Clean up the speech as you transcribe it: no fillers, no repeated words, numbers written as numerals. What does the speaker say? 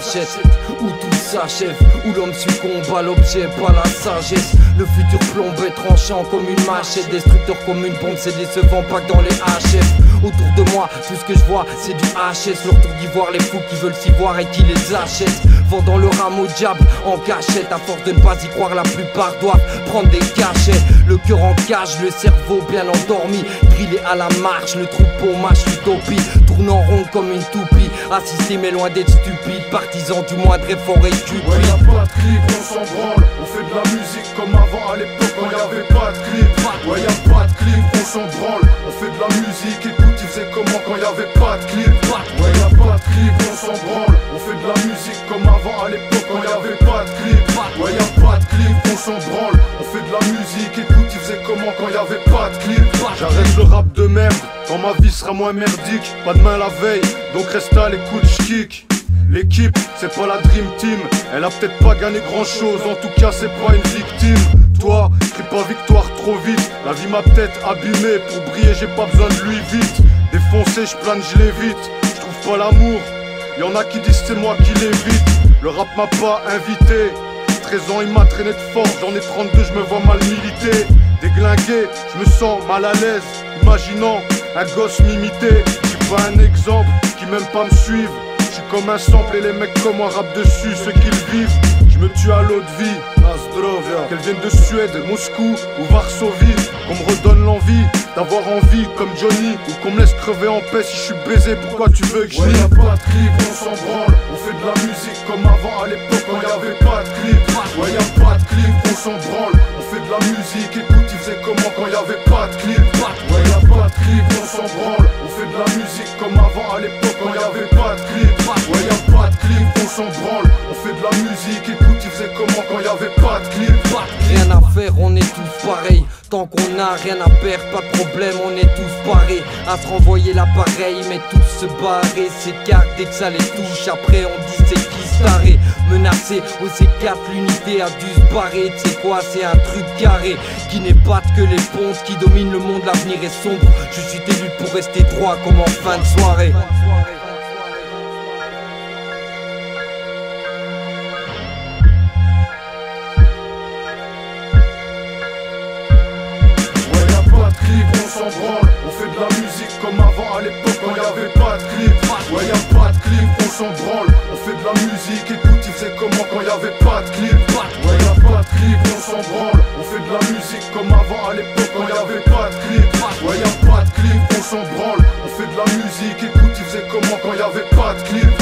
s'achète, où tout s'achève, où l'homme succombe à l'objet, pas la sagesse. Le futur plombé tranchant comme une machette, destructeur comme une bombe, c'est décevant, pas que dans les HF. Autour de moi, tout ce que je vois, c'est du HS. Leur tour d'y voir les fous qui veulent s'y voir et qui les achètent. Vendant le rameau diable en cachette, à force de ne pas y croire, la plupart doivent prendre des cachets. Le cœur en cage, le cerveau bien endormi, grillé à la marche, le troupeau mâche l'utopie, tourne en rond comme une toupie. Assisté mais loin d'être stupide, partisan du moindre effort et cupide. Ouais, y'a pas de clip, on s'en branle, on fait de la musique comme avant à l'époque quand y'avait pas de clip. Ouais, y'a pas de clip, on s'en branle, on fait de la musique, écoute, ils faisaient comment quand y'avait pas de clip. Ouais, y'a pas de clip, on s'en branle, on fait de la musique comme avant à l'époque quand y'avait pas de clip. Ouais, y'a pas de clip, on s'en branle, on fait de la musique, écoute, ils faisaient comment quand y'avait pas de clip. J'arrête le rap de merde, quand ma vie sera moins merdique, pas demain la veille, donc reste à l'écoute, j'kick. L'équipe, c'est pas la Dream Team, elle a peut-être pas gagné grand chose, en tout cas c'est pas une victime. Toi, crie pas victoire trop vite, la vie m'a peut-être abîmé, pour briller j'ai pas besoin de lui vite. Défoncé, j'plane, je l'évite, j'trouve pas l'amour, y'en a qui disent c'est moi qui l'évite. Le rap m'a pas invité, 13 ans il m'a traîné de force, j'en ai 32, je me vois mal militer. Déglingué, je me sens mal à l'aise, imaginant un gosse m'imiter. J'suis pas un exemple, qui même pas me suivent. J'suis comme un sample et les mecs comme moi rappent dessus, ceux qui le vivent. J'me tue à l'eau de vie, qu'elle vienne de Suède, Moscou ou Varsovie. Qu'on me redonne l'envie d'avoir envie comme Johnny, ou qu'on me laisse crever en paix si j'suis baisé. Pourquoi tu veux que je y'a pas de clip, on s'en branle, on fait de la musique comme avant à l'époque quand y'avait pas de clip. Ouais, y'a pas de clip, on s'en branle, on fait de la musique, écoute, ils faisaient comment quand y'avait pas de clip. Ouais, y'a pas de clip, on s'en branle, on fait de la musique comme avant à l'époque quand y'avait pas de clip. Ouais, y'a pas de clip, on s'en branle, on fait de la musique, écoute, ils faisaient comment quand y'avait pas de clip. Rien à faire, on est tous pareils. Tant qu'on a rien à perdre, pas de problème, on est tous parés. À se renvoyer l'appareil, mais tous se barrer. S'écartent dès que ça les touche, après on dit c'est qui staré. Menacé au C4, l'unité a dû se barrer. Tu sais quoi, c'est un truc carré qui n'est pas que les pontes qui dominent le monde, l'avenir est sombre. Je suis élu pour rester droit comme en fin de soirée. On s'en branle, on fait de la musique comme avant à l'époque quand y'avait pas de clip. Ouais, y'a pas de clip, on s'en branle, on fait de la musique, écoute, ils faisaient comment quand y'avait pas de clip. Ouais, y'a pas de clip, on s'en branle, on fait de la musique comme avant à l'époque quand y'avait pas de clip. Ouais, y'a pas de clip, on s'en branle, on fait de la musique, écoute, ils faisaient comment quand y'avait pas de clip.